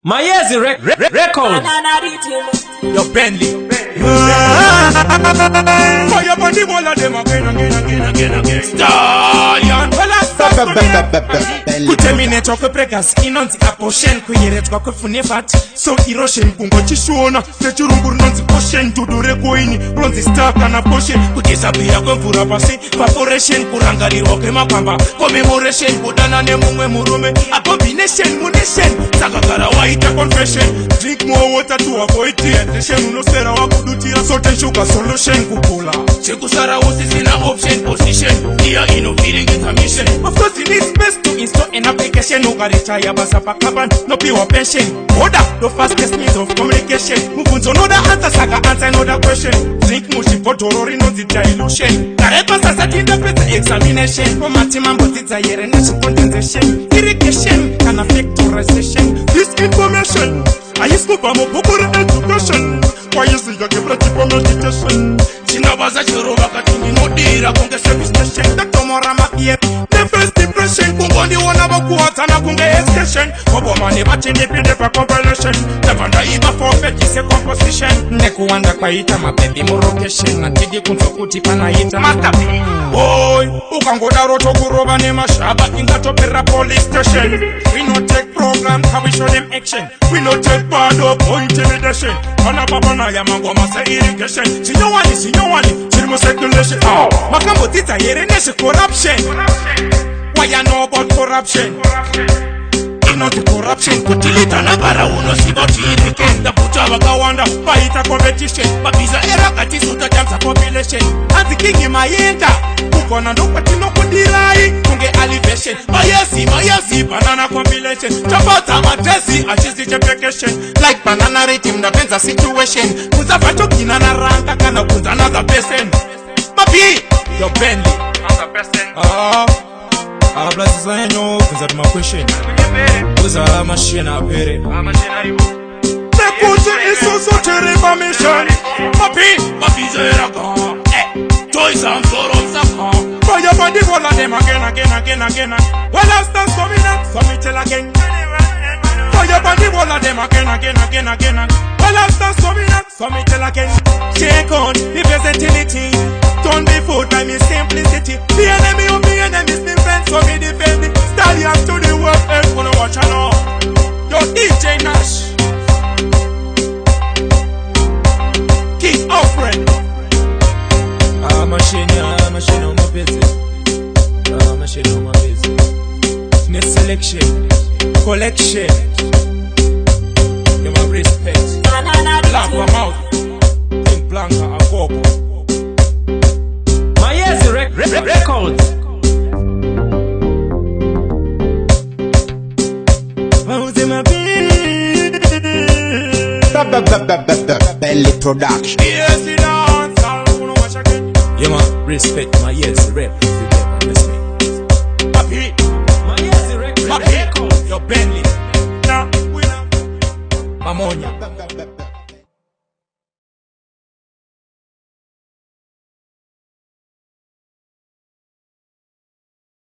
Mayezi Records. Your Bentley. For your body, all of them again. Stallion. Kuterminate okuprekas inonzi aposhen kuyeretwa kwefune fat so iroshen kungo chishona nechirungu rinonzi ocean tudure koini ronzi star kana poshen kudisappear kwemvura pasi vaporation kurangarirwa kwemakamba commemoration kudana nemumwe murume abomination munation sakagara waita confession drink more water to avoid dehydration unosera wakudutira sote sugar solution kukula chekusara usisina option position here inoviringisa mission of course you need space to install an application ukaretire basa pakaban nopiwa pension order the fastest means of communication mubvunzo noda answer saka answer another question drink muchibhodhoro rinonzi dilution karepa sasati ndapedza examination komati mambodzidza here nechicondensation irrigation kana factorization this information aiskupa mubhuku reeducation kwaisiya kepratipo meditation chinavaza chero vakati ndinodira kunge service station ndatomora mapie the first impression kungondiona vakuwadzana kunge extension kobomane vatendepinde pacompilation tavandaiva forfetise composition nekuwanda kwaita mabebi murocation natidi kunzokuti panaita matapi boy ukangodaro tokurova nemashaba ingatoperera police station we not take program how we show them action we not take bad up or intimidation ana baba na ya mangoma sa irrigation sinyowani chirimo circulation makambotita here nese corruption why you know about corruption not the corruption kutilita na bara unosiba tirikenda puta vakawanda paita competition babiza era kati suta jamsa population anti kingi mayenda ukona ndopatinokudirai kunge elevation mayezi banana compilation chapata madresi achizi deprecation like banana rhythm na benza situation kuzavato kina na ranga kana kunza another person mapi your Bentley another person Habla designo, cause my question. Cause I'm a machine up here. The pussy is so terrible mission. Papi, zera gone. Toys and sorrows are gone. For your body, all of them again. Well, I'll stand dominant, so me tell again. For your body, all of them again. Well, I'll stand dominant, so me tell again. Take on the versatility. Don't be fooled by me simplicity. The enemy of the enemy is the friend, so me defend it. Stallion to the world, and gonna watch and all. Your DJ Nash, King Alfred. Machine on my business. Machine on my business. Next selection, collection. Give my respect. Black my mouth. Think Blanca a Coco. Mayezi Records. Belly production. Yeah, man, respect Mayezi Records. Papi, Mayezi Records. Your Bentley. Nah, Mamonya.